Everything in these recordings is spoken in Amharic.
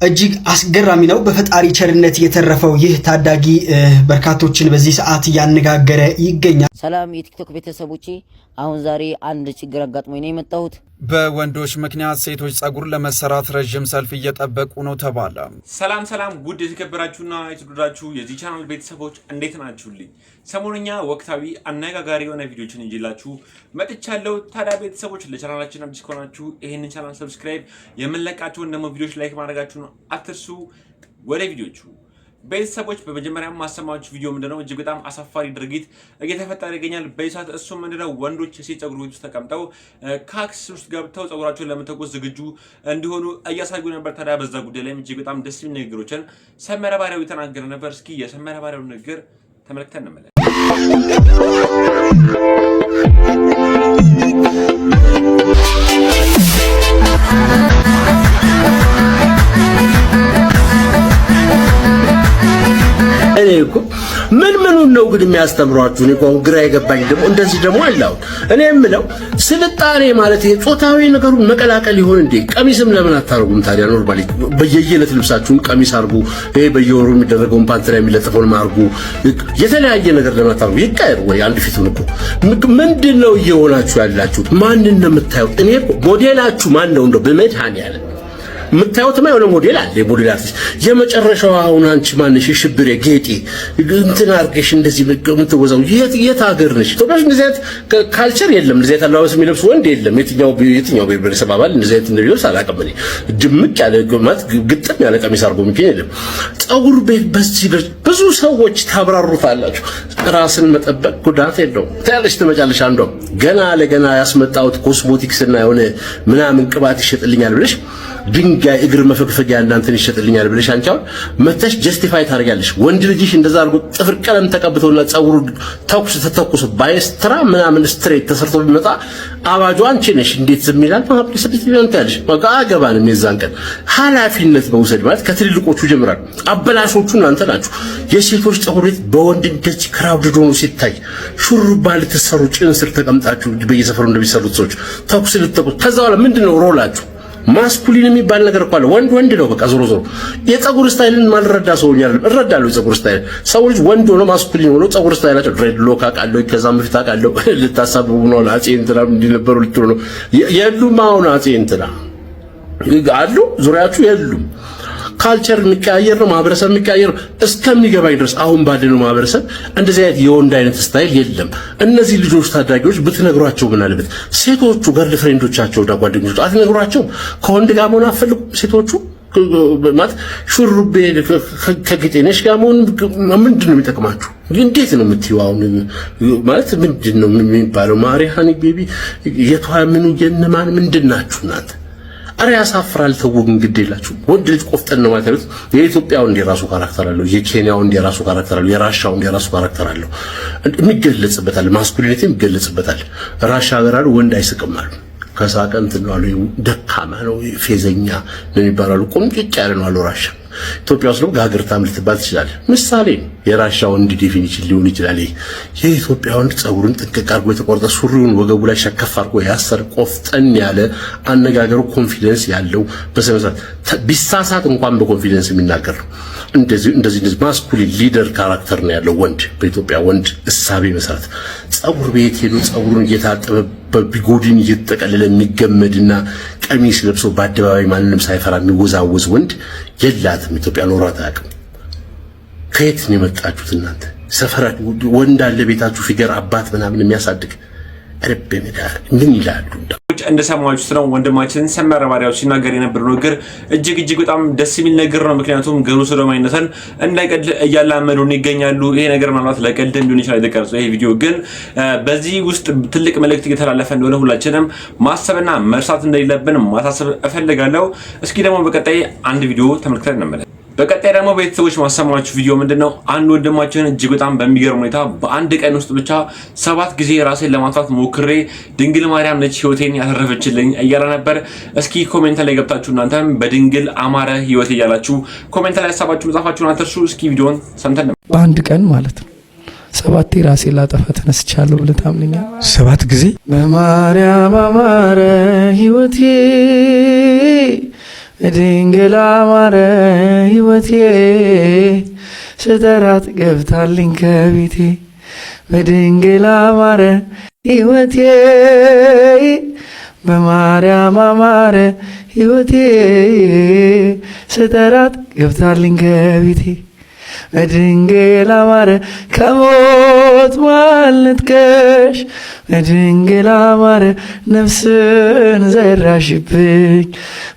እጅግ አስገራሚ ነው። በፈጣሪ ቸርነት የተረፈው ይህ ታዳጊ በርካቶችን በዚህ ሰዓት ያነጋገረ ይገኛል። ሰላም የቲክቶክ ቤተሰቦቼ፣ አሁን ዛሬ አንድ ችግር አጋጥሞኝ ነው የመጣሁት። በወንዶች ምክንያት ሴቶች ጸጉር ለመሰራት ረጅም ሰልፍ እየጠበቁ ነው ተባለ። ሰላም ውድ የተከበራችሁና የተወደዳችሁ የዚህ ቻናል ቤተሰቦች እንዴት ናችሁልኝ? ሰሞኑኛ ወቅታዊ አነጋጋሪ የሆነ ቪዲዮችን እንጂላችሁ መጥቻለሁ። ታዲያ ቤተሰቦች ለቻናላችን አዲስ ከሆናችሁ ይሄንን ቻናል ሰብስክራይብ፣ የምንለቃቸውን ደግሞ ቪዲዮች ላይክ ማድረጋችሁን አትርሱ። ወደ ቪዲዮቹ ቤተሰቦች በመጀመሪያ ማሰማችሁ ቪዲዮ ምንድነው እጅግ በጣም አሳፋሪ ድርጊት እየተፈጠረ ይገኛል በይሳት። እሱ ምንድነው ወንዶች የሴት ጸጉር ቤት ውስጥ ተቀምጠው ካክስ ውስጥ ገብተው ጸጉራቸውን ለመተኮስ ዝግጁ እንዲሆኑ እያሳዩ ነበር። ታዲያ በዛ ጉዳይ ላይ እጅግ በጣም ደስ የሚል ንግግሮችን ሰመረ ባሪያው የተናገረ ነበር። እስኪ የሰመረ ባሪያው ንግግር ተመልክተን እንመለስ። እኔ እኮ ምን ነው ግን የሚያስተምሯችሁ? እኔ እኮ ግራ የገባኝ ደግሞ እንደዚህ ደግሞ አላው። እኔ የምለው ስልጣኔ ማለት የጾታዊ ነገሩን መቀላቀል ይሆን እንዴ? ቀሚስም ለምን አታርጉም ታዲያ? ኖርማሊ በየየለት ልብሳችሁን ቀሚስ አርጉ። ይሄ በየወሩ የሚደረገውን ፓንትራ የሚለጥፈውን አርጉ። የተለያየ ነገር ለምን አታርጉ? ይቀር ወይ አንድ ፊቱን እኮ ምንድነው እየሆናችሁ ያላችሁት? ማንን ነው የምታዩት? እኔ እኮ ሞዴላችሁ ማን ነው እንደው በመድኃኒዓለም ምታዩት ማየው ነው ሞዴል አለ። ሞዴል አርቲስት የመጨረሻው አሁን አንቺ ማንሽ ሽብሬ ጌጤ እንትን አርገሽ እንደዚህ ምትወዛው የት ሀገር ነሽ? ኢትዮጵያስ እንደዚህ አይነት ካልቸር የለም። እንደዚህ አይነት አለባበስ የሚለብስ ወንድ የለም። የትኛው ብሔረሰብ አባል እንደዚህ አይነት እንደሚለብስ አላውቅም። እኔ ድምቅ ያለ ማለት ግጥም ያለ ቀሚስ አርጎ የሚገኝ የለም። ጸጉር ቤት በዚህ ብዙ ሰዎች ታብራሩታላችሁ። ራስን መጠበቅ ጉዳት የለውም ታያለሽ። ተመጫለሽ አንዷ ገና ለገና ያስመጣውት ኮስሞቲክስ እና የሆነ ምናምን ቅባት ይሸጥልኛል ብለሽ ድንጋይ እግር መፈግፈጊያ እናንተን ይሸጥልኛል ብለሽ አንቻው መተሽ ጀስቲፋይ ታደርጋለሽ። ወንድ ልጅሽ እንደዛ አርጎ ጥፍር ቀለም ተቀብቶና ጸጉሩ ተተኩስ ባይስትራ ምናምን ስትሬት ተሰርቶ ቢመጣ አባጁ አንቺ ነሽ። እንዴት ዝም ይላል? ማብሪስ ቢትሪያን ታልሽ በቃ አገባንም። የዛን ቀን ኃላፊነት መውሰድ ማለት ከትልልቆቹ ጀምራል። አበላሾቹ እናንተ ናችሁ። የሴቶች ጸጉር ቤት በወንድ እንደዚህ ክራውድድ ሆኖ ሲታይ ሹሩባ ልትሰሩ ጭን ስር ተቀምጣችሁ በየሰፈሩ እንደሚሰሩት ሰዎች ተኩስ ልትተኩስ ከዛ በኋላ ምንድነው ሮላችሁ? ማስኩሊን የሚባል ነገር እኮ አለ። ወንድ ነው በቃ ዞሮ የጸጉር ስታይልን ማልረዳ ሰውኛ እረዳለሁ። የጸጉር ስታይል ሰው ልጅ ወንድ ሆኖ ማስኩሊን ሆኖ ጸጉር ስታይላቸው ድሬድ ሎክ አቃለው ከዛም በፊት አቃለው ልታሳብቡ ነው። አጼ እንትና እንዲነበሩ ልትሩ ነው የሉም። አሁን አጼ እንትና አሉ ዙሪያችሁ የሉም። ካልቸር የሚቀያየር ነው፣ ማህበረሰብ የሚቀያየር እስከሚገባኝ ድረስ አሁን ባለነው ማህበረሰብ እንደዚህ አይነት የወንድ አይነት ስታይል የለም። እነዚህ ልጆች ታዳጊዎች ብትነግሯቸው ምን አለበት? ሴቶቹ ገርል ፍሬንዶቻቸው እና ጓደኞቻቸው አትነግሯቸው? ከወንድ ጋር መሆን አትፈልጉም? ሴቶቹ ማለት ሹሩቤ ከጌጤነሽ ጋር መሆን ምንድነው የሚጠቅማችሁ? እንዴት ነው የምትይው? አሁን ማለት ምንድነው የሚባለው? ማሪሃኒ ቤቢ የቷምኑ የነማን ምንድናችሁ እናንተ? አረ ያሳፍራል። ተወው እንግዲህ የላችሁ ወንድ ልጅ ቆፍጠን ነው ማለት ነው። የኢትዮጵያው እንደ ራሱ ካራክተር አለው፣ የኬንያው እንደ ራሱ ካራክተር አለው፣ የራሻው እንደ ራሱ ካራክተር አለው። የሚገለጽበታል፣ ማስኩሊኒቲ የሚገለጽበታል። ራሻ ሀገር አሉ ወንድ አይስቅም አሉ። ከሳቀ እንትን ነው አሉ፣ ደካማ ነው ፌዘኛ ነው የሚባለው። ቁምጭጭ ያለ ነው አሉ ራሻ። ኢትዮጵያ ውስጥ ነው ጋግርታም ልትባል ትችላለህ። ምሳሌ የራሻ ወንድ ዲፊኒሽን ሊሆን ይችላል። የኢትዮጵያ ወንድ ጸጉሩን ጥንቅቅ አድርጎ የተቆረጠ ሱሪውን ወገቡ ላይ ሸከፍ አድርጎ ያሰር ቆፍጠን ያለ አነጋገሩ ኮንፊደንስ ያለው በሰመሳት ቢሳሳት እንኳን በኮንፊደንስ የሚናገር ነው። እንደዚህ ማስኩሊን ሊደር ካራክተር ነው ያለው ወንድ በኢትዮጵያ ወንድ እሳቤ መሰረት። ጸጉር ቤት ሄዶ ጸጉሩን እየታጠበ በቢጎዲን እየተጠቀለለ የሚገመድና ቀሚስ ለብሶ በአደባባይ ማንንም ሳይፈራ የሚወዛወዝ ወንድ የላትም ኢትዮጵያ፣ ኖሯት አያውቅም። ከየት ነው የመጣችሁት እናንተ? ሰፈራ ወንድ አለ ቤታችሁ ፊገር አባት ምናምን የሚያሳድግ ረብ ምን ይላሉ? እንደሰማችሁት ነው ወንድማችን ሰመረ ባሪያው ሲናገር የነበረው ነገር እጅግ በጣም ደስ የሚል ነገር ነው። ምክንያቱም ግብረ ሰዶማዊነትን እንዳይቀድል እያላመዱን ይገኛሉ። ይሄ ነገር ማለት ለቀልድ ሊሆን ይችላል የተቀረጸው ይሄ ቪዲዮ፣ ግን በዚህ ውስጥ ትልቅ መልእክት እየተላለፈ እንደሆነ ሁላችንም ማሰብና መርሳት እንደሌለብን ማሳሰብ እፈልጋለሁ። እስኪ ደግሞ በቀጣይ አንድ ቪዲዮ ተመልክተን እንመለስ። በቀጣይ ደግሞ ቤተሰቦች ማሰማችሁ ቪዲዮ ምንድነው? አንድ ወንድማችን እጅግ በጣም በሚገርም ሁኔታ በአንድ ቀን ውስጥ ብቻ 7 ጊዜ ራሴን ለማጥፋት ሞክሬ ድንግል ማርያም ነች ህይወቴን ያተረፈችልኝ እያለ ነበር። እስኪ ኮሜንት ላይ ገብታችሁ እናንተም በድንግል አማረ ህይወት እያላችሁ ኮሜንት ላይ ሐሳባችሁ መጻፋችሁን አትርሱ። እስኪ ቪዲዮን ሰምተን በአንድ ቀን ማለት ነው 7 ራሴን ላጠፋ ተነስቻለሁ ብለህ ታምነኛለህ? 7 ጊዜ በማርያም አማረ ህይወቴ በድንግል አማረ ሕይወቴ ስጠራት ገብታልኝ ከቤቴ በድንግል አማረ ሕይወቴ በማርያም አማረ ሕይወቴ ስጠራት ገብታልኝ ከቤቴ በድንግል አማረ ከሞት ማልነጥቀሽ በድንግል አማረ ነፍስን ዘራሽብኝ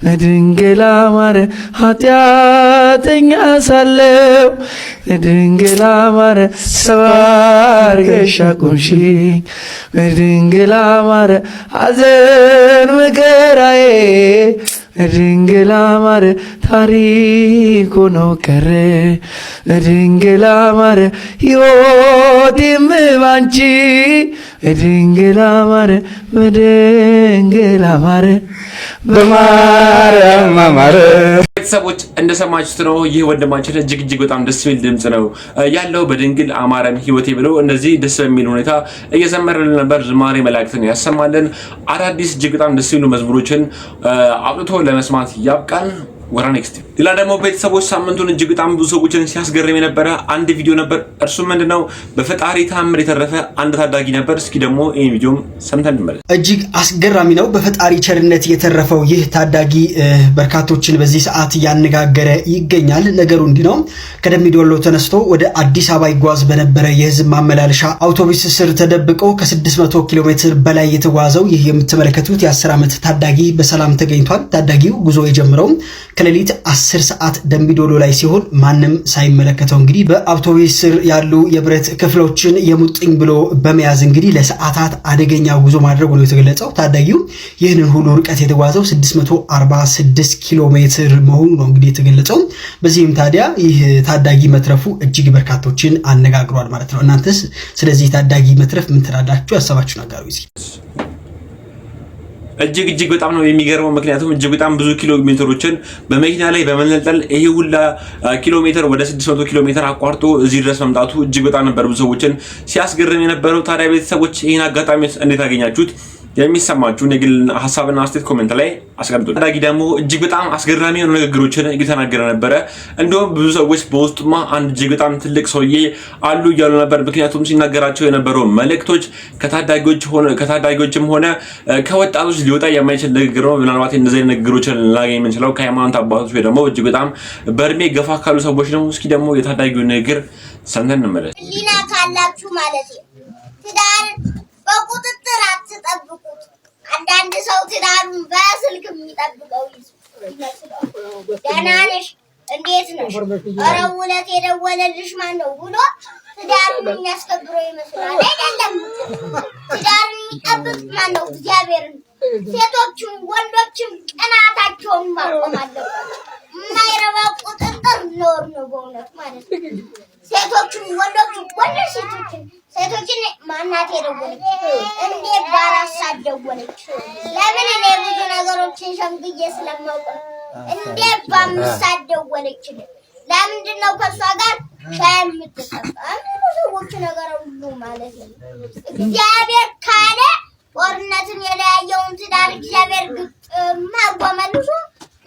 በድንግል አማረ ኃጢአተኛ ሳለው በድንግል አማረ ሰው አድርገሽ አቆምሽኝ በድንግል አማረ ሐዘን መከራዬ በድንግል አማረ ታሪክ ሆኖ ቀረ በድንግል አማረ ሕይወቴም ባንቺ በድንግል አማረ በድንግል አማረ በማርያም አማረ። ቤተሰቦች እንደሰማችሁት ነው። ይህ ወንድማችን እጅግ በጣም ደስ የሚል ድምጽ ነው ያለው። በድንግል አማረም ሕይወቴ ብለው እነዚህ ደስ በሚል ሁኔታ እየዘመረልን ነበር። ዝማሬ መላእክትን ያሰማልን። አዳዲስ እጅግ በጣም ደስ የሚሉ መዝሙሮችን አውጥቶ ለመስማት ያብቃን። ወራ ኔክስት ሌላ ደግሞ ቤተሰቦች ሳምንቱን እጅግ በጣም ብዙ ሰዎችን ሲያስገርም የነበረ አንድ ቪዲዮ ነበር። እርሱም ምንድነው በፈጣሪ ተአምር የተረፈ አንድ ታዳጊ ነበር። እስኪ ደግሞ ይሄን ቪዲዮም ሰምተን እንመለስ። እጅግ አስገራሚ ነው። በፈጣሪ ቸርነት የተረፈው ይህ ታዳጊ በርካቶችን በዚህ ሰዓት ያነጋገረ ይገኛል። ነገሩ እንዲህ ነው። ከደምቢዶሎ ተነስቶ ወደ አዲስ አበባ ይጓዝ በነበረ የህዝብ ማመላለሻ አውቶቡስ ስር ተደብቆ ከ600 ኪሎ ሜትር በላይ የተጓዘው ይህ የምትመለከቱት የ10 ዓመት ታዳጊ በሰላም ተገኝቷል። ታዳጊው ጉዞ የጀመረው ከሌሊት 10 ሰዓት ደምቢዶሎ ላይ ሲሆን ማንም ሳይመለከተው እንግዲህ በአውቶቡስ ስር ያሉ የብረት ክፍሎችን የሙጥኝ ብሎ በመያዝ እንግዲህ ለሰዓታት አደገኛ ጉዞ ማድረጉ ነው የተገለጸው። ታዳጊው ይህንን ሁሉ ርቀት የተጓዘው 646 ኪሎ ሜትር መሆኑ ነው እንግዲህ የተገለጸው። በዚህም ታዲያ ይህ ታዳጊ መትረፉ እጅግ በርካቶችን አነጋግሯል ማለት ነው። እናንተስ ስለዚህ ታዳጊ መትረፍ ምን ትላላችሁ? ያሰባችሁን አጋሩ። እጅግ በጣም ነው የሚገርመው። ምክንያቱም እጅግ በጣም ብዙ ኪሎ ሜትሮችን በመኪና ላይ በመንጠልጠል ይሄ ሁላ ኪሎ ሜትር ወደ 600 ኪሎ ሜትር አቋርጦ እዚህ ድረስ መምጣቱ እጅግ በጣም ነበር ብዙ ሰዎችን ሲያስገርም የነበረው። ታዲያ ቤተሰቦች ይህን አጋጣሚ እንዴት አገኛችሁት? የሚሰማችሁን የግል ሐሳብና አስተያየት ኮሜንት ላይ አስቀምጡ። ታዳጊ ደግሞ እጅግ በጣም አስገራሚ የሆኑ ንግግሮችን እየተናገረ ነበረ። እንደውም ብዙ ሰዎች በውስጡማ አንድ እጅግ በጣም ትልቅ ሰውዬ አሉ እያሉ ነበር። ምክንያቱም ሲናገራቸው የነበረው መልእክቶች ከታዳጊዎችም ሆነ ከወጣቶች ሊወጣ የማይችል ንግግር ነው። ምናልባት እንደዚህ ንግግሮችን ልናገኝ የምንችለው ከሃይማኖት አባቶች ወይ ደግሞ እጅግ በጣም በእድሜ ገፋ ካሉ ሰዎች ነው። እስኪ ደግሞ የታዳጊው ንግግር ሰምተን እንመለስ። ሊና ካላችሁ ማለት ነው ትዳር በቁጥጥር አትጠብቁት። አንዳንድ ሰው ትዳሩን በስልክ የሚጠብቀው ይመስላል። ደህና ነሽ? እንዴት ነሽ? ኧረ ውለት የደወለልሽ ማን ነው ብሎ ትዳሩን የሚያስከብረው ይመስላል። አይደለም። ትዳሩን የሚጠብቅ ማን ነው? እግዚአብሔር። ሴቶችም ወንዶችም ቅናታቸውን ማቆም አለባቸው። የማይረባ ቁጥጥር ኖር ነው በእውነት ማለት ነው። ሴቶችም ወንዶችም ሴቶችን ማናት የደወለች? እንዴት ባራሳ ደወለች? ለምን እኔ ብዙ ነገሮችን ሸምግዬ ስለማውቅ እንዴት ባምሳ ደወለች? ለምንድን ነው ከሷ ጋር ሻይ የምትጠጣ? ሰዎች ነገር ሁሉ ማለት ነው። እግዚአብሔር ካለ ጦርነትን የለያየውን ትዳር እግዚአብሔር ግጥም መልሶ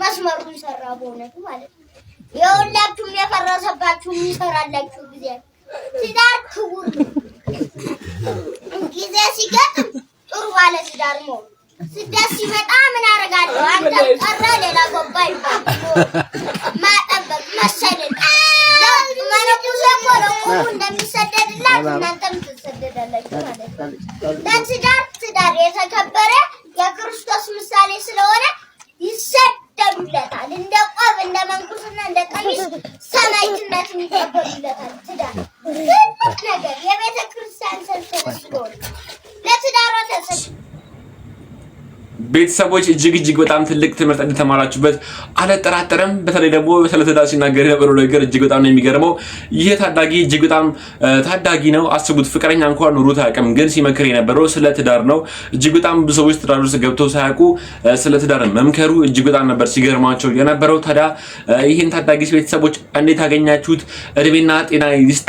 መስመሩን ይሰራ በእውነቱ ማለት ነው። የሁላችሁም የፈረሰባችሁም ይሰራላችሁ ጊዜ ትዳር ክቡር ነው። ጊዜ ሲገጥም ጥሩ ባለ ትዳር ነው። ስደት ሲመጣ ምን አደርጋለሁ? አንተ ቀረ ሌላ ገባ ይባል ማጠበቅ መሰደድ መነኩሴ እኮ ለቁሙ እንደሚሰደድላት እናንተም ትሰደዳላችሁ ማለት ነው። ትዳር የተከበረ የክርስቶስ ምሳሌ ስለሆነ ይሰደዱለታል። እንደ ቆብ እንደ መንኩስና እንደ ቀሚስ ሰማዕትነት ይቀበሉለታል። ትዳር ትልቅ ነገር የቤተ ክርስቲያን ሰንሰለት ስለሆነ ለትዳሯ ተሰጥ ቤተሰቦች እጅግ በጣም ትልቅ ትምህርት እንደተማራችሁበት አልጠራጠርም። በተለይ ደግሞ ስለ ትዳር ሲናገር የነበረው ነገር እጅግ በጣም ነው የሚገርመው። ይሄ ታዳጊ እጅግ በጣም ታዳጊ ነው። አስቡት፣ ፍቅረኛ እንኳን ኑሮት አያውቅም፣ ግን ሲመክር የነበረው ስለ ትዳር ነው። እጅግ በጣም ብዙ ሰዎች ትዳር ውስጥ ገብተው ሳያውቁ ስለ ትዳር መምከሩ እጅግ በጣም ነበር ሲገርማቸው የነበረው። ታዲያ ይሄን ታዳጊ ቤተሰቦች እንዴት አገኛችሁት? እድሜና ጤና ይስጥ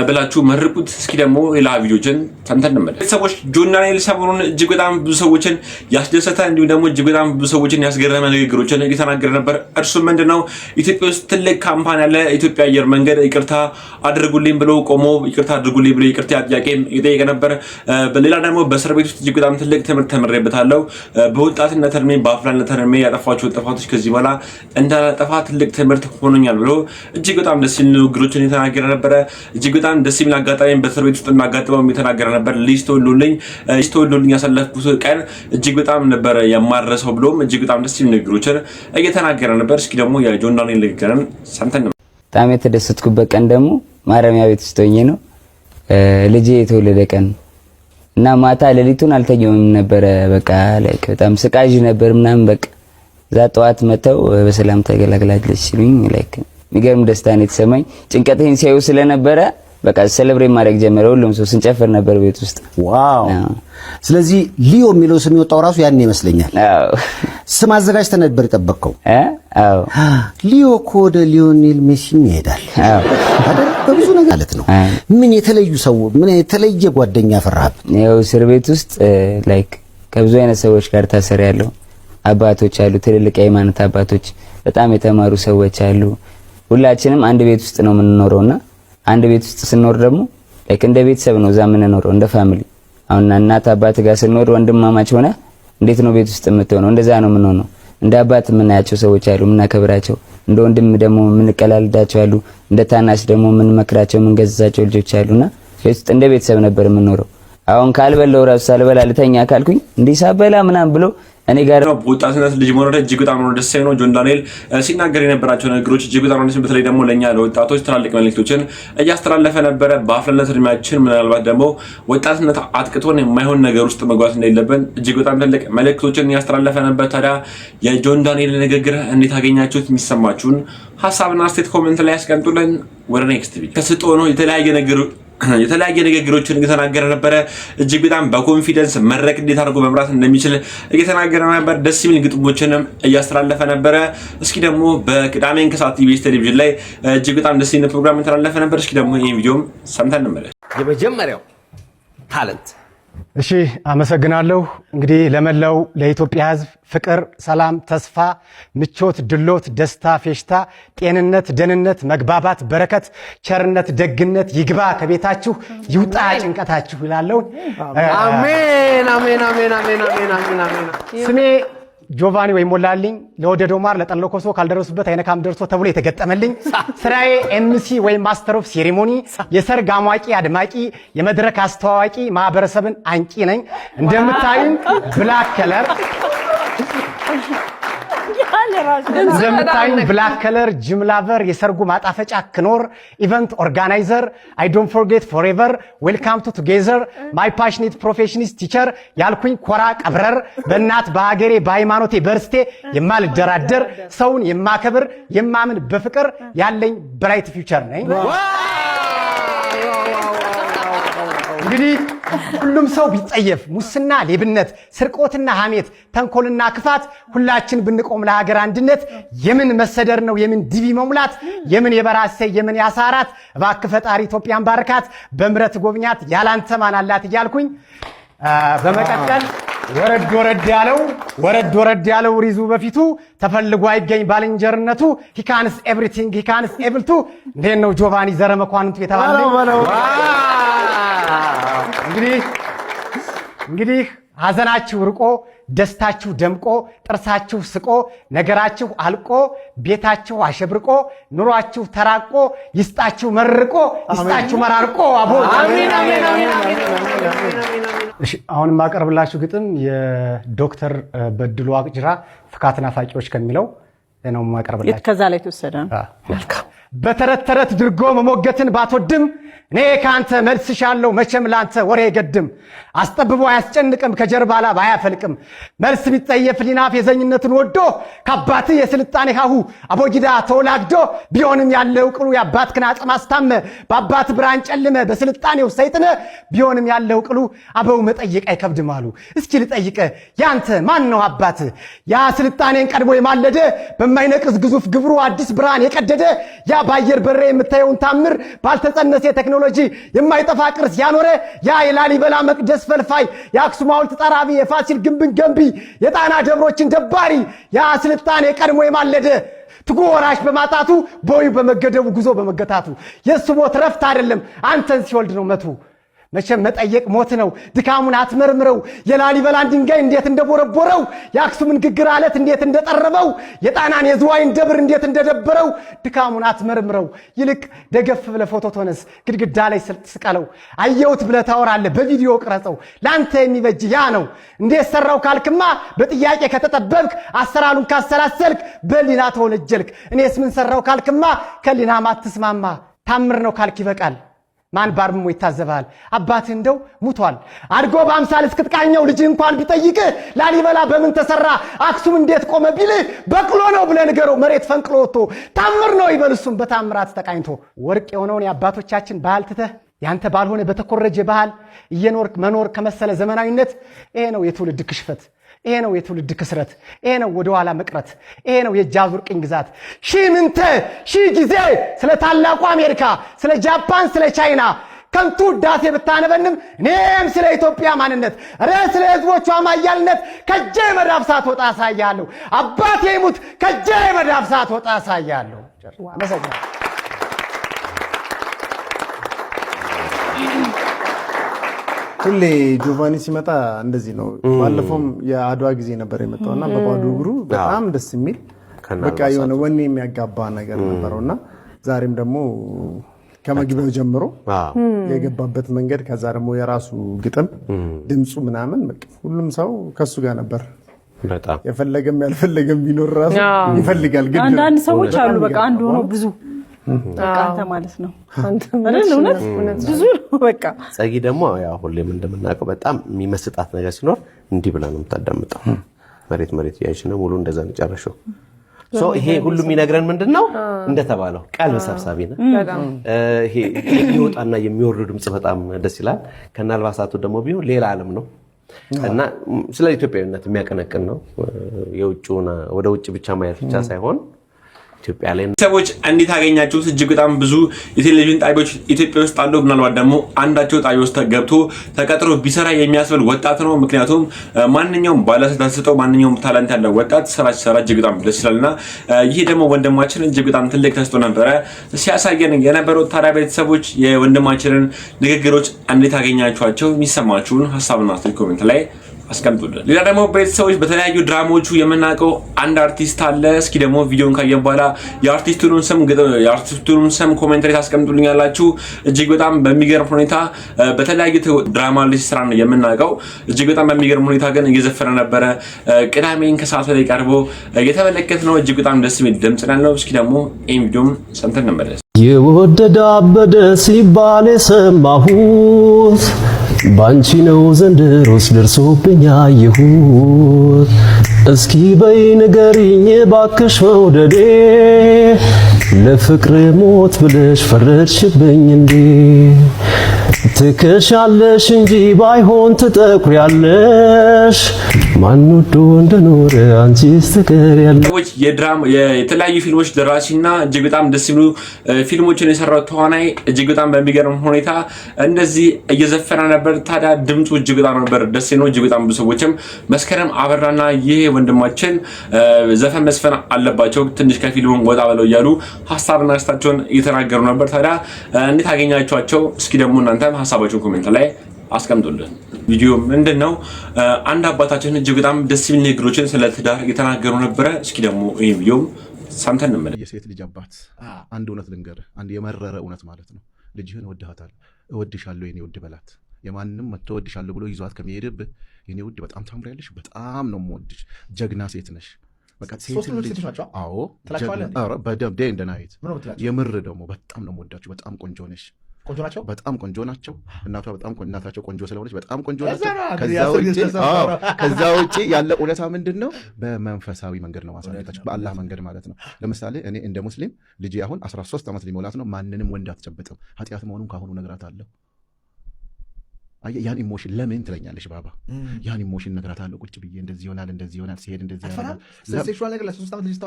ብላችሁ መርቁት። እስኪ ደግሞ ሌላ ቪዲዮችን ሰምተን እንመለስ። ቤተሰቦች ጆን ዳንኤል ሰሞኑን እጅግ በጣም ብዙ ሰዎችን ያስደሰተ እንዲሁም ደግሞ እጅግ በጣም ብዙ ሰዎችን ያስገረመ ንግግሮችን እየተናገረ ነበር። እርሱ ምንድነው ኢትዮጵያ ውስጥ ትልቅ ካምፓኒ ያለ ኢትዮጵያ አየር መንገድ ይቅርታ አድርጉልኝ ብሎ ቆሞ ይቅርታ አድርጉልኝ ብሎ ይቅርታ ጥያቄም ይጠይቅ ነበር። በሌላ ደግሞ በእስር ቤት ውስጥ እጅግ በጣም ትልቅ ትምህርት ተምሬበታለሁ። በወጣትነት እድሜ በአፍላነት እድሜ ያጠፋቸው ጥፋቶች ከዚህ በኋላ እንዳላጠፋ ትልቅ ትምህርት ሆኖኛል ብሎ እጅግ በጣም ደስ የሚል ንግግሮችን የተናገረ ነበር። እጅግ በጣም ደስ የሚል አጋጣሚ በእስር ቤት ውስጥ እንዳጋጠመው የተናገረ ነበር። ልጅ ተወልዶልኝ ያሳለፍኩት ቀን እጅግ በጣም ነበር የማረሰው ብሎም እጅግ በጣም ደስ የሚል ንግግሮችን እየተናገረ ነበር። እስኪ ደግሞ የጆን ዳንኤል ንግግርን ሰምተን በጣም የተደሰትኩበት ቀን ደግሞ ማረሚያ ቤት ውስጥ ሆኜ ነው። ልጄ የተወለደ ቀን እና ማታ ሌሊቱን አልተኛውም ነበር። በቃ ላይክ በጣም ስቃዥ ነበር ምናምን በቃ እዛ ጠዋት መተው በሰላም ተገላግላለች ሲሉኝ ላይክ የሚገርም ደስታ ነው የተሰማኝ። ጭንቀቴን ሲያዩ ስለነበረ በቃ ሴሌብሬት ማድረግ ጀመረ። ሁሉም ሰው ስንጨፍር ነበር ቤት ውስጥ። ዋው! ስለዚህ ሊዮ የሚለው ስም የወጣው ራሱ ያን ይመስለኛል። አዎ። ስም አዘጋጅተህ ነበር የጠበቅከው? አዎ። ሊዮ እኮ ወደ ሊዮኔል ሜሲም ይሄዳል። አዎ። አይደል? በብዙ ነገር ማለት ነው። ምን የተለየ ጓደኛ ፈራህ? ያው እስር ቤት ውስጥ ላይክ ከብዙ አይነት ሰዎች ጋር ታሰሪያለሁ። አባቶች አሉ፣ ትልልቅ የሃይማኖት አባቶች፣ በጣም የተማሩ ሰዎች አሉ። ሁላችንም አንድ ቤት ውስጥ ነው የምንኖረውና አንድ ቤት ውስጥ ስንኖር ደግሞ ላይክ እንደ ቤተሰብ ነው እዛ የምንኖረው እንደ ፋሚሊ። አሁን እናት አባት ጋር ስንኖር ወንድማማች ሆነ እንዴት ነው ቤት ውስጥ የምትሆነው? እንደዛ ነው የምንሆነው። እንደ አባት የምናያቸው ሰዎች አሉ፣ የምናከብራቸው። እንደ ወንድም ደግሞ የምንቀላልዳቸው አሉ። እንደ ታናሽ ደግሞ የምንመክራቸው የምንገዛቸው ልጆች አሉና ቤት ውስጥ እንደ ቤተሰብ ነበር የምንኖረው። አሁን ካልበላው ራሱ ሳልበላ ልተኛ ካልኩኝ እንዲህ ሳበላ ምናምን ብሎ እኔ ጋር ወጣትነት ልጅ መኖር እጅግ በጣም ነው ደስ የሚለው። ጆን ዳንኤል ሲናገር የነበራቸው ነገሮች እጅግ በጣም ነው ደስ የሚለው። በተለይ ደግሞ ለኛ ለወጣቶች ትላልቅ መልእክቶችን እያስተላለፈ ነበረ። በአፍላነት እድሜያችን ምናልባት ደግሞ ወጣትነት አጥቅቶን የማይሆን ነገር ውስጥ መግባት እንደሌለብን እጅግ በጣም ትልቅ መልእክቶችን እያስተላለፈ ነበር። ታዲያ የጆን ዳንኤል ንግግር እንዴት አገኛችሁት? የሚሰማችሁን ሐሳብና አስተያየት ኮሜንት ላይ ያስቀምጡልን። ወደ ኔክስት ቪዲዮ ተስጦ ነው የተለያየ ንግግሮችን እየተናገረ ነበረ። እጅግ በጣም በኮንፊደንስ መድረክ እንዴት አድርጎ መምራት እንደሚችል እየተናገረ ነበር። ደስ የሚል ግጥሞችንም እያስተላለፈ ነበረ። እስኪ ደግሞ በቅዳሜ ከሰዓት ኢቢኤስ ቴሌቪዥን ላይ እጅግ በጣም ደስ የሚል ፕሮግራም እየተላለፈ ነበር። እስኪ ደግሞ ይሄን ቪዲዮም ሰምተን እንመለስ። የመጀመሪያው ታለንት። እሺ አመሰግናለሁ። እንግዲህ ለመላው ለኢትዮጵያ ሕዝብ ፍቅር፣ ሰላም፣ ተስፋ፣ ምቾት፣ ድሎት፣ ደስታ፣ ፌሽታ፣ ጤንነት፣ ደህንነት፣ መግባባት፣ በረከት፣ ቸርነት፣ ደግነት ይግባ ከቤታችሁ ይውጣ ጭንቀታችሁ ይላለው። አሜን አሜን አሜን አሜን አሜን አሜን። ስሜ ጆቫኒ ወይ ሞላልኝ ለወደደው ማር ለጠለው ኮሶ ካልደረሱበት አይነካም ደርሶ ተብሎ የተገጠመልኝ ስራዬ ኤምሲ ወይ ማስተር ኦፍ ሴሪሞኒ የሰርግ አሟቂ አድማቂ የመድረክ አስተዋዋቂ ማህበረሰብን አንቂ ነኝ። እንደምታዩኝ ብላክ ከለር ጅም ላቨር የሰርጉ ማጣፈጫ ክኖር ኢቨንት ኦርጋናይዘር አይ ዶንት ፎርጌት ፎሬቨር ዌልካም ቱ ቱጌዘር ማይ ፓሽኔት ፕሮፌሽኒስት ቲቸር ያልኩኝ ኮራ ቀብረር በእናት በሀገሬ በሃይማኖቴ በርስቴ የማልደራደር ሰውን የማከብር የማምን በፍቅር ያለኝ ብራይት ፊውቸር ነኝ። እንግዲህ ሁሉም ሰው ቢጸየፍ ሙስና፣ ሌብነት፣ ስርቆትና ሐሜት፣ ተንኮልና ክፋት ሁላችን ብንቆም ለሀገር አንድነት የምን መሰደር ነው የምን ዲቪ መሙላት የምን የበራሴ የምን ያሳራት እባክህ ፈጣሪ ኢትዮጵያን ባርካት በምረት ጎብኛት ያላንተ ማን አላት እያልኩኝ በመቀጠል ወረድ ያለው ሪዙ በፊቱ ተፈልጎ አይገኝ ባልንጀርነቱ ሂካንስ ኤቭሪቲንግ ሂካንስ ኤብልቱ እንዴት ነው ጆቫኒ ዘረ መኳንንቱ የተባለው። እንግዲህ ሐዘናችሁ ርቆ ደስታችሁ ደምቆ ጥርሳችሁ ስቆ ነገራችሁ አልቆ ቤታችሁ አሸብርቆ ኑሯችሁ ተራቆ ይስጣችሁ መርቆ ይስጣችሁ መራርቆ አቦ አሜን አሜን አሜን አሜን። እሺ አሁን ማቀርብላችሁ ግጥም የዶክተር በድሉ አቅጅራ ፍካት ናፋቂዎች ከሚለው ነው ማቀርብላችሁ። ከዛ ላይ ተወሰደ። መልካም በተረት ተረት ድርጎ መሞገትን ባትወድም እኔ ካንተ መልስሻለሁ መቼም ላንተ ወሬ ገድም አስጠብቦ አያስጨንቅም ከጀርባ ላብ አያፈልቅም መልስ ቢጠየፍ ሊናፍ የዘኝነትን ወዶ ከአባትህ የስልጣኔ ሀሁ አቦጊዳ ተወላግዶ ቢሆንም ያለው ቅሉ የአባትህን አጽም አስታመ በአባት ብርሃን ጨልመ በስልጣኔው ሰይጥነ ቢሆንም ያለው ቅሉ አበው መጠየቅ አይከብድም አሉ። እስኪ ልጠይቀ ያንተ ማን ነው አባትህ? ያ ስልጣኔን ቀድሞ የማለደ በማይነቅስ ግዙፍ ግብሩ አዲስ ብርሃን የቀደደ ያ ባየር በሬ የምታየውን ታምር ባልተጸነሰ ቴክኖሎጂ የማይጠፋ ቅርስ ያኖረ ያ የላሊበላ መቅደስ ፈልፋይ የአክሱም ሐውልት ጠራቢ የፋሲል ግንብን ገንቢ የጣና ደብሮችን ደባሪ ያ ስልጣኔ ቀድሞ የማለደ ትጉ ወራሽ በማጣቱ ቦዩ በመገደቡ ጉዞ በመገታቱ የሱ ሞት ረፍት አይደለም አንተን ሲወልድ ነው መቱ መቼም መጠየቅ ሞት ነው ድካሙን አትመርምረው የላሊበላን ድንጋይ እንዴት እንደቦረቦረው የአክሱምን ግግር አለት እንዴት እንደጠረበው የጣናን የዝዋይን ደብር እንዴት እንደደበረው ድካሙን አትመርምረው ይልቅ ደገፍ ብለ ፎቶ ተነስ ግድግዳ ላይ ስቀለው አየውት ብለ ታወራለህ በቪዲዮ ቅረጸው ላንተ የሚበጅ ያ ነው እንዴት ሰራው ካልክማ በጥያቄ ከተጠበብክ አሰራሉን ካሰላሰልክ በሊና ተወለጀልክ እኔስ ምን ሰራው ካልክማ ከሊና ማትስማማ ታምር ነው ካልክ ይበቃል ማን ባርምሞ ይታዘባል አባት እንደው ሙቷል አድጎ በአምሳል እስክትቃኘው ልጅ እንኳን ቢጠይቅ ላሊበላ በምን ተሰራ አክሱም እንዴት ቆመ ቢል በቅሎ ነው ብለ ንገረው መሬት ፈንቅሎ ወጥቶ ታምር ነው ይበልሱም በታምራት ተቃኝቶ ወርቅ የሆነውን የአባቶቻችን ባህል ትተህ ያንተ ባልሆነ በተኮረጀ ባህል እየኖርክ መኖር ከመሰለ ዘመናዊነት ይሄ ነው የትውልድ ክሽፈት ይሄ ነው የትውልድ ክስረት ይሄ ነው ወደ ኋላ መቅረት ይሄ ነው የጃዙር ቅኝ ግዛት ሺምንተ ሺ ጊዜ ስለ ታላቁ አሜሪካ ስለ ጃፓን ስለ ቻይና ከንቱ ዳሴ ብታነበንም እኔም ስለ ኢትዮጵያ ማንነት ስለ ህዝቦቿ ማያልነት ከጄ መዳፍ ሳትወጣ አሳያለሁ አባቴ ይሙት ከጄ መዳፍ ሳትወጣ አሳያለሁ አመሰግናለሁ ሁሌ ጆቫኒ ሲመጣ እንደዚህ ነው ባለፈውም የአድዋ ጊዜ ነበር የመጣውና በባዶ እግሩ በጣም ደስ የሚል በቃ የሆነ ወኔ የሚያጋባ ነገር ነበርና ዛሬም ደግሞ ከመግቢያው ጀምሮ የገባበት መንገድ ከዛ ደግሞ የራሱ ግጥም ድምጹ ምናምን በቃ ሁሉም ሰው ከሱ ጋር ነበር በጣም የፈለገም ያልፈለገም ቢኖር ራሱ ይፈልጋል ግን አንዳንድ ሰዎች አሉ በቃ አንድ ሆኖ ብዙ አንተ ማለት ነው አንተ እውነት ብዙ በቃ ጸጊ ደግሞ ያው ሁሌም እንደምናውቀው በጣም የሚመስጣት ነገር ሲኖር እንዲህ ብላ ነው የምታዳምጠው መሬት ያይሽ ነው ሙሉ እንደዛ ነው ጨረሽው ሶ ይሄ ሁሉ የሚነግረን ምንድነው እንደተባለው ቀልብ ሰብሳቢ ነው ይሄ የሚወጣና የሚወርድ ድምጽ በጣም ደስ ይላል ከናልባሳቱ ደግሞ ቢሆን ሌላ ዓለም ነው እና ስለ ኢትዮጵያዊነት የሚያቀነቅን ነው የውጭውና ወደ ውጭ ብቻ ማየት ብቻ ሳይሆን ኢትዮጵያ ላይ ሰዎች እንዴት አገኛችሁት እጅግ በጣም ብዙ የቴሌቪዥን ጣቢያዎች ኢትዮጵያ ውስጥ አሉ ምናልባት ደግሞ አንዳቸው ጣቢያ ውስጥ ገብቶ ተቀጥሮ ቢሰራ የሚያስብል ወጣት ነው ምክንያቱም ማንኛውም ባለስልጣን ማንኛውም ታላንት ያለው ወጣት ሰራ እጅግ በጣም ደስ ይላልና ይሄ ደግሞ ወንድማችን እጅግ በጣም ትልቅ ተስጦ ነበረ ሲያሳየን የነበረው ታዲያ ቤተሰቦች የወንድማችንን ንግግሮች እንዴት አገኛችኋቸው የሚሰማችሁን ሐሳብና አስተያየት ኮሜንት ላይ አስቀምጡልን ሌላ ደግሞ ቤተሰቦች በተለያዩ ድራማዎቹ የምናውቀው አንድ አርቲስት አለ እስኪ ደግሞ ቪዲዮን ካየን በኋላ የአርቲስቱን ስም ኮሜንት ላይ ታስቀምጡልኛላችሁ እጅግ በጣም በሚገርም ሁኔታ በተለያዩ ድራማ ላይ ስራ ነው የምናውቀው እጅግ በጣም በሚገርም ሁኔታ ግን እየዘፈነ ነበረ ቅዳሜን ከሰዓት ላይ ቀርቦ የተመለከትነው እጅግ በጣም ደስ የሚል ድምጽ ነው እስኪ ደግሞ ይሄን ቪዲዮም ሰምተን እንመለስ የወደደ አበደ ሲባል የሰማሁት ባንቺ ነው ዘንድሮስ ደርሶብኝ አየሁት እስኪ በይ ንገሪኝ ባክሽ መውደዴ ለፍቅር ሞት ብለሽ ፈረድሽብኝ እንዴ ትከሻለሽ እንጂ ባይሆን ትጠቁሪያለሽ ማን ወዶ እንደኖረ አንቺስ ትቀሪያለሽ ሰዎች የተለያዩ ፊልሞች ደራሲና እጅግ በጣም ደስ የሚሉ ፊልሞችን የሰራው ተዋናይ እጅግ በጣም በሚገርም ሁኔታ እንደዚህ እየዘፈነ ነበር ታዲያ ድምጹ እጅግ በጣም ነበር ደስ ነው እጅግ በጣም ብዙ ሰዎችም መስከረም አበራና ይሄ ወንድማችን ዘፈን መስፈን አለባቸው ትንሽ ከፊልሙ ወጣ ብለው ያሉ ሐሳብና አስተያየታቸውን እየተናገሩ ነበር ታዲያ እንዴት አገኛችኋቸው እስኪ ደግሞ እናንተ ሐሳባችሁን ኮሜንት ላይ አስቀምጡልን ቪዲዮ ምንድነው አንድ አባታችን እጅግ በጣም ደስ የሚል ንግግሮችን ስለ ትዳር እየተናገሩ ነበር እስኪ ደግሞ ይሄ ቪዲዮ ሰምተን እንመለስ የሴት ልጅ አባት አንድ እውነት ልንገር አንድ የመረረ እውነት ማለት ነው ልጅህን ወድሃታል እወድሻለሁ የኔ ውድ በላት የማንንም መጥቶ እወድሻለሁ ብሎ ይዟት ከመሄድብ የኔ ውድ በጣም ታምሪያለሽ በጣም ነው የምወድሽ ጀግና ሴት ነሽ በቃ ሴት ልጅ አዎ በደም ዴይ እንደናይት የምር ደግሞ በጣም ነው የምወዳችሁ በጣም ቆንጆ ነሽ ቆንጆ ናቸው በጣም ቆንጆ ናቸው እናታቸው ቆንጆ ስለሆነች በጣም ቆንጆ ናቸው ከዛ ውጪ ያለ እውነታ ምንድነው በመንፈሳዊ መንገድ ነው ማሳየታቸው በአላህ መንገድ ማለት ነው ለምሳሌ እኔ እንደ ሙስሊም ልጅ አሁን 13 ዓመት ሊሞላት ነው ማንንም ወንድ አትጨብጥም ኃጢያት መሆኑን ካሁኑ ነግራታለሁ ያን ኢሞሽን ለምን ትለኛለሽ ባባ ያን ኢሞሽን ነግራታለሁ ቁጭ ብዬ እንደዚህ ይሆናል ሲሄድ እንደዚህ ይሆናል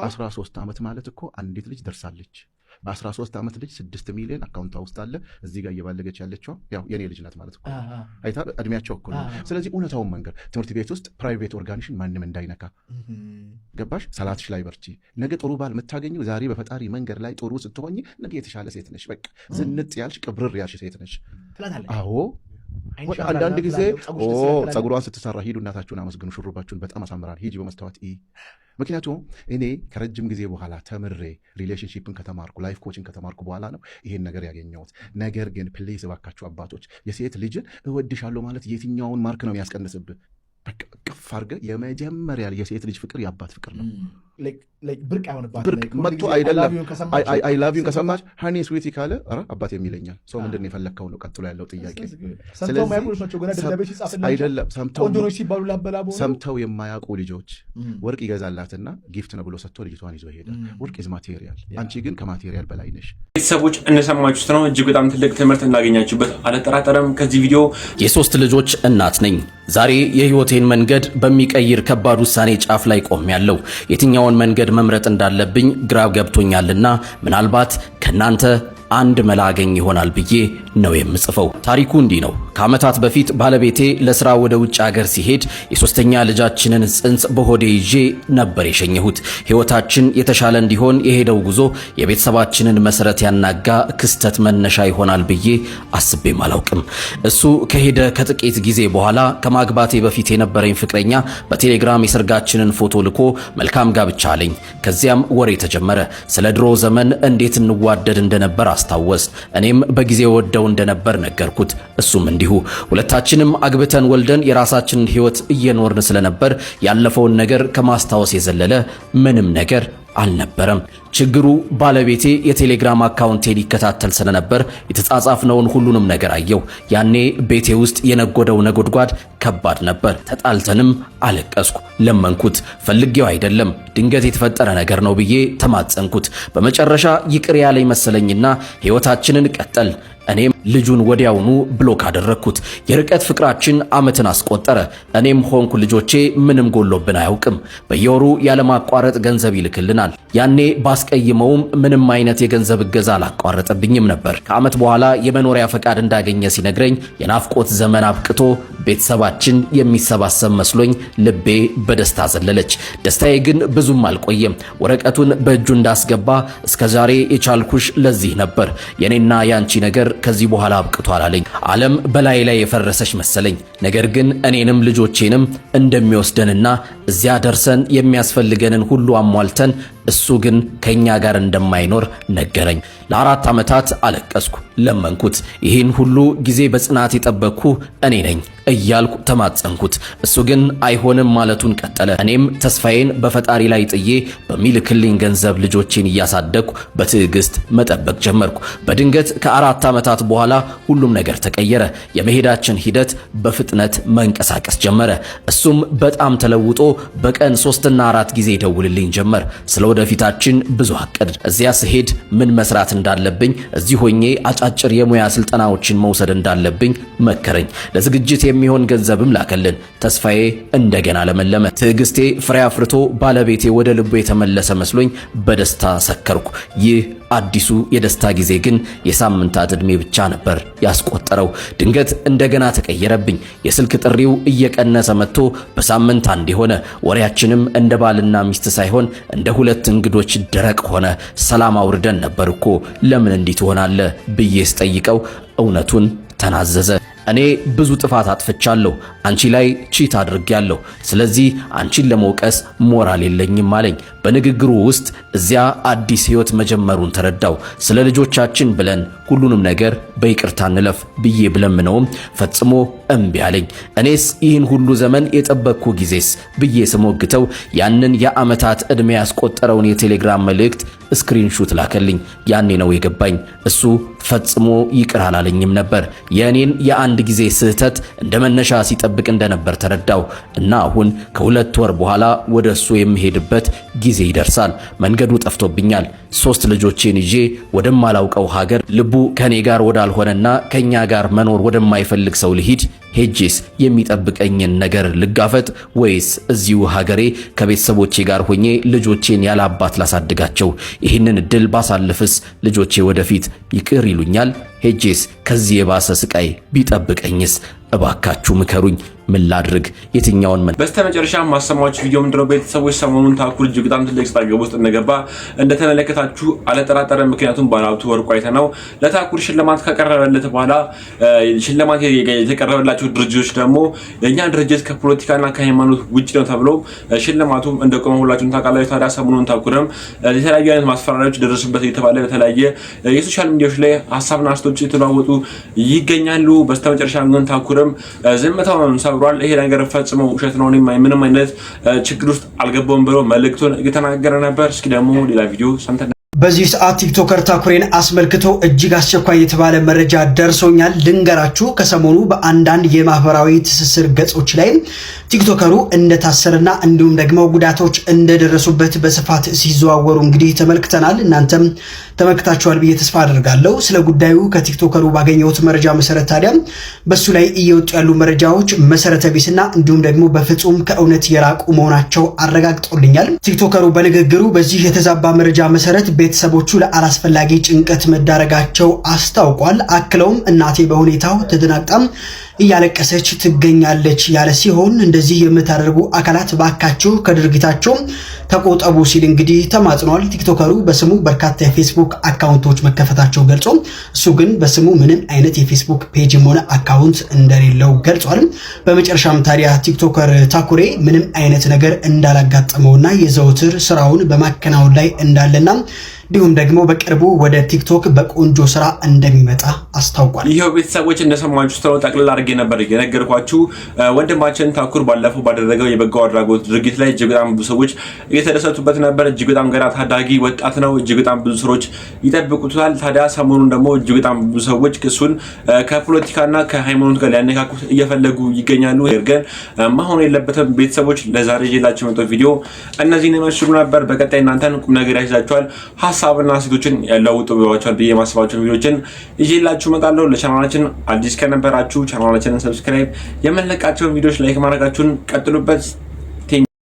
13 ዓመት ማለት እኮ አንዲት ልጅ ደርሳለች በ13 ዓመት ልጅ 6 ሚሊዮን አካውንቷ ውስጥ አለ። እዚህ ጋር እየባለገች ያለችው ያው የኔ ልጅ ናት ማለት ነው። አይታ እድሜያቸው እኮ ነው። ስለዚህ እውነታውን መንገር ትምህርት ቤት ውስጥ ፕራይቬት ኦርጋኒዜሽን ማንም እንዳይነካ ገባሽ? ሰላትሽ ላይ በርቺ። ነገ ጥሩ ባል የምታገኘው ዛሬ በፈጣሪ መንገድ ላይ ጥሩ ስትሆኝ ነገ የተሻለ ሴት ነሽ። በቃ ዝንጥ ያልሽ ቅብርር ያልሽ ሴት ነሽ። አዎ አንዳንድ ጊዜ ጸጉሯን ስትሰራ ሂዱ እናታችሁን አመስግኑ፣ ሹሩባችሁን በጣም አሳምራል፣ ሂጂ በመስተዋት ምክንያቱም እኔ ከረጅም ጊዜ በኋላ ተምሬ ሪሌሽንሺፕን ከተማርኩ ላይፍ ኮችን ከተማርኩ በኋላ ነው ይሄን ነገር ያገኘሁት። ነገር ግን ፕሌስ እባካችሁ አባቶች የሴት ልጅን እወድሻለሁ ማለት የትኛውን ማርክ ነው የሚያስቀንስብህ? በቃ ቅፍ አድርገህ የመጀመሪያ የሴት ልጅ ፍቅር የአባት ፍቅር ነው። ብርቅ አይሆንባት ብርቅ መጥቶ አይደለም አይ ላቭ ዩን ከሰማች ሃኒ ስዊቲ ካለ ኧረ አባት የሚለኛል ሰው ምንድን ነው የፈለግከው ነው ቀጥሎ ያለው ጥያቄ። አይደለም ሰምተው የማያውቁ ልጆች ወርቅ ይገዛላትና ጊፍት ነው ብሎ ሰጥቶ ልጅቷን ይዞ ይሄዳል። ወርቅ ኢዝ ማቴሪያል፣ አንቺ ግን ከማቴሪያል በላይ ነሽ። ቤተሰቦች እንደሰማችሁት ነው። እጅግ በጣም ትልቅ ትምህርት እናገኛችሁበት አልጠራጠረም። ከዚህ ቪዲዮ የ3 ልጆች እናት ነኝ። ዛሬ የህይወቴን መንገድ በሚቀይር ከባድ ውሳኔ ጫፍ ላይ ቆሜያለሁ። የትኛውን መንገድ መምረጥ እንዳለብኝ ግራ ገብቶኛልና ምናልባት ከናንተ አንድ መላ አገኝ ይሆናል ብዬ ነው የምጽፈው። ታሪኩ እንዲህ ነው። ከዓመታት በፊት ባለቤቴ ለስራ ወደ ውጭ ሀገር ሲሄድ የሶስተኛ ልጃችንን ጽንስ በሆዴ ይዤ ነበር የሸኘሁት። ህይወታችን የተሻለ እንዲሆን የሄደው ጉዞ የቤተሰባችንን መሰረት ያናጋ ክስተት መነሻ ይሆናል ብዬ አስቤም አላውቅም። እሱ ከሄደ ከጥቂት ጊዜ በኋላ ከማግባቴ በፊት የነበረኝ ፍቅረኛ በቴሌግራም የሰርጋችንን ፎቶ ልኮ መልካም ጋብቻ አለኝ። ከዚያም ወሬ ተጀመረ። ስለ ድሮ ዘመን እንዴት እንዋደድ እንደነበር አስታወስ። እኔም በጊዜ ወደው እንደነበር ነገርኩት። እሱም እንዲሁ። ሁለታችንም አግብተን ወልደን የራሳችንን ህይወት እየኖርን ስለነበር ያለፈውን ነገር ከማስታወስ የዘለለ ምንም ነገር አልነበረም። ችግሩ ባለቤቴ የቴሌግራም አካውንቴን ይከታተል ስለነበር የተጻጻፍነውን ሁሉንም ነገር አየው። ያኔ ቤቴ ውስጥ የነጎደው ነጎድጓድ ከባድ ነበር። ተጣልተንም አለቀስኩ፣ ለመንኩት። ፈልጌው አይደለም ድንገት የተፈጠረ ነገር ነው ብዬ ተማጸንኩት። በመጨረሻ ይቅር ያለኝ መሰለኝና ህይወታችንን ቀጠል። እኔም ልጁን ወዲያውኑ ብሎክ አደረግኩት። የርቀት ፍቅራችን ዓመትን አስቆጠረ። እኔም ሆንኩ ልጆቼ ምንም ጎሎብን አያውቅም። በየወሩ ያለማቋረጥ ገንዘብ ይልክልናል። ያኔ ባስቀይመውም ምንም አይነት የገንዘብ እገዛ አላቋረጠብኝም ነበር። ከዓመት በኋላ የመኖሪያ ፈቃድ እንዳገኘ ሲነግረኝ የናፍቆት ዘመን አብቅቶ ቤተሰባችን የሚሰባሰብ መስሎኝ ልቤ በደስታ ዘለለች። ደስታዬ ግን ብዙም አልቆየም። ወረቀቱን በእጁ እንዳስገባ እስከዛሬ የቻልኩሽ ለዚህ ነበር፣ የኔና ያንቺ ነገር ከዚህ በኋላ አብቅቷል አለኝ። ዓለም በላይ ላይ የፈረሰች መሰለኝ። ነገር ግን እኔንም ልጆቼንም እንደሚወስደንና እዚያ ደርሰን የሚያስፈልገንን ሁሉ አሟልተን እሱ ግን ከኛ ጋር እንደማይኖር ነገረኝ። ለ4 ዓመታት አለቀስኩ፣ ለመንኩት። ይህን ሁሉ ጊዜ በጽናት የጠበቅኩ እኔ ነኝ እያልኩ ተማጸንኩት። እሱ ግን አይሆንም ማለቱን ቀጠለ። እኔም ተስፋዬን በፈጣሪ ላይ ጥዬ በሚልክልኝ ገንዘብ ልጆቼን እያሳደግኩ በትዕግስት መጠበቅ ጀመርኩ። በድንገት ከ4 ዓመታት በኋላ ሁሉም ነገር ተቀየረ። የመሄዳችን ሂደት በፍጥነት መንቀሳቀስ ጀመረ። እሱም በጣም ተለውጦ በቀን 3 እና 4 ጊዜ ይደውልልኝ ጀመር። ስለ ወደፊታችን ብዙ አቀድ። እዚያ ስሄድ ምን መስራት እንዳለብኝ፣ እዚህ ሆኜ አጫጭር የሙያ ስልጠናዎችን መውሰድ እንዳለብኝ መከረኝ። ለዝግጅት የሚሆን ገንዘብም ላከልን። ተስፋዬ እንደገና ለመለመ። ትዕግስቴ ፍሬ አፍርቶ ባለቤቴ ወደ ልቡ የተመለሰ መስሎኝ በደስታ ሰከርኩ። ይህ አዲሱ የደስታ ጊዜ ግን የሳምንታት ዕድሜ ብቻ ነበር ያስቆጠረው። ድንገት እንደገና ተቀየረብኝ። የስልክ ጥሪው እየቀነሰ መጥቶ በሳምንት አንድ ሆነ። ወሬያችንም እንደ ባልና ሚስት ሳይሆን እንደ 2 እንግዶች ደረቅ ሆነ። ሰላም አውርደን ነበር እኮ ለምን እንዲህ ትሆናለህ ብዬ ስጠይቀው እውነቱን ተናዘዘ። እኔ ብዙ ጥፋት አጥፍቻለሁ፣ አንቺ ላይ ቺት አድርጌያለሁ። ስለዚህ አንቺን ለመውቀስ ሞራል የለኝም አለኝ። በንግግሩ ውስጥ እዚያ አዲስ ህይወት መጀመሩን ተረዳው። ስለ ልጆቻችን ብለን ሁሉንም ነገር በይቅርታ እንለፍ ብዬ ብለምነውም ፈጽሞ እምቢ አለኝ። እኔስ ይህን ሁሉ ዘመን የጠበቅኩ ጊዜስ ብዬ ስሞግተው ያንን የዓመታት ዕድሜ ያስቆጠረውን የቴሌግራም መልእክት ስክሪንሹት ላከልኝ። ያኔ ነው የገባኝ እሱ ፈጽሞ ይቅር አላለኝም ነበር። የእኔን የአንድ ጊዜ ስህተት እንደ መነሻ ሲጠብቅ እንደነበር ተረዳው እና አሁን ከ2 ወር በኋላ ወደ እሱ የሚሄድበት ጊዜ ይደርሳል። መንገዱ ጠፍቶብኛል። 3 ልጆቼን ይዤ ወደማላውቀው ሀገር ልቡ ከኔ ጋር ወዳልሆነና ከኛ ጋር መኖር ወደማይፈልግ ሰው ልሂድ ሄጄስ የሚጠብቀኝን ነገር ልጋፈጥ ወይስ እዚሁ ሀገሬ ከቤተሰቦቼ ጋር ሆኜ ልጆቼን ያለ አባት ላሳድጋቸው? ይህንን እድል ባሳልፍስ ልጆቼ ወደፊት ይቅር ይሉኛል? ሄጄስ ከዚህ የባሰ ስቃይ ቢጠብቀኝስ? እባካችሁ ምከሩኝ። ምን ላድርግ? የትኛውን በስተመጨረሻ ማሰማችሁ ቪዲዮ ምንድነው? ቤተሰቦች ሰሞኑን ታኩር እጅግ በጣም ትልቅ ስታገብ ውስጥ እንደገባ እንደተመለከታችሁ አልጠራጠረም። ምክንያቱም ባለሀብቱ ወርቁ አይተነው ለታኩር ሽልማት ከቀረበለት በኋላ ሽልማት የተቀረበላቸው ድርጅቶች ደግሞ የኛ ድርጅት ከፖለቲካና ከሃይማኖት ውጭ ነው ተብሎ ሽልማቱም እንደቆመ ሁላችሁም ታውቃላችሁ። ታዲያ ሰሞኑን ታኩርም የተለያዩ አይነት ማስፈራሪያዎች ደረሱበት እየተባለ በተለያየ የሶሻል ሚዲያዎች ላይ ሀሳብና አስተያየቶች የተለዋወጡ ይገኛሉ። በስተመጨረሻ ግን ታኩርም ዝምታውን ሰብሯል። ይሄ ነገር ፈጽሞ ውሸት ነው፣ ምንም አይነት ችግር ውስጥ አልገባውም ብሎ መልእክቱን እየተናገረ ነበር። እስኪ ደግሞ ሌላ ቪዲዮ ሰምተን በዚህ ሰዓት ቲክቶከር ታኩሬን አስመልክቶ እጅግ አስቸኳይ የተባለ መረጃ ደርሶኛል ልንገራችሁ። ከሰሞኑ በአንዳንድ የማህበራዊ ትስስር ገጾች ላይ ቲክቶከሩ እንደታሰረና እንዲሁም ደግሞ ጉዳቶች እንደደረሱበት በስፋት ሲዘዋወሩ እንግዲህ ተመልክተናል። እናንተም ተመልክታችኋል ብዬ ተስፋ አደርጋለሁ። ስለ ጉዳዩ ከቲክቶከሩ ባገኘሁት መረጃ መሰረት ታዲያ በሱ ላይ እየወጡ ያሉ መረጃዎች መሰረተ ቢስና እንዲሁም ደግሞ በፍጹም ከእውነት የራቁ መሆናቸው አረጋግጦልኛል። ቲክቶከሩ በንግግሩ በዚህ የተዛባ መረጃ መሰረት ቤተሰቦቹ ለአላስፈላጊ ጭንቀት መዳረጋቸው አስታውቋል። አክለውም እናቴ በሁኔታው ተደናግጣም እያለቀሰች ትገኛለች ያለ ሲሆን እንደዚህ የምታደርጉ አካላት ባካችሁ ከድርጊታቸው ተቆጠቡ ሲል እንግዲህ ተማጽኗል። ቲክቶከሩ በስሙ በርካታ የፌስቡክ አካውንቶች መከፈታቸው ገልጾ እሱ ግን በስሙ ምንም አይነት የፌስቡክ ፔጅም ሆነ አካውንት እንደሌለው ገልጿል። በመጨረሻም ታዲያ ቲክቶከር ታኩሬ ምንም አይነት ነገር እንዳላጋጠመውና የዘውትር ስራውን በማከናወን ላይ እንዳለና እንዲሁም ደግሞ በቅርቡ ወደ ቲክቶክ በቆንጆ ስራ እንደሚመጣ አስታውቋል። ይሄው ቤተሰቦች እንደሰማችሁ ተው ጠቅልል አድርጌ ነበር የነገርኳችሁ። ወንድማችን ታኩር ባለፈው ባደረገው የበጎ አድራጎት ድርጊት ላይ እጅግ በጣም ብዙ ሰዎች እየተደሰቱበት ነበር። እጅግ በጣም ገና ታዳጊ ወጣት ነው። እጅግ በጣም ብዙ ሰዎች ይጠብቁታል። ታዲያ ሰሞኑን ደግሞ እጅግ በጣም ብዙ ሰዎች ክሱን ከፖለቲካና ከሃይማኖት ጋር ሊያነካኩት እየፈለጉ ይገኛሉ። ግን መሆን የለበትም። ቤተሰቦች ለዛሬ ይዤላችሁ የመጣሁት ቪዲዮ እነዚህን ይመስሉ ነበር። በቀጣይ እናንተን ቁም ነገር ያይዛችኋል ሀሳብና ሴቶችን ያለውጡ ቢዋቻል ብዬ ማስባቸው ቪዲዮችን ይዤላችሁ እመጣለሁ። ለቻናላችን አዲስ ከነበራችሁ ቻናላችንን ሰብስክራይብ፣ የመለቃቸውን ቪዲዮዎች ላይክ ማድረጋችሁን ቀጥሉበት።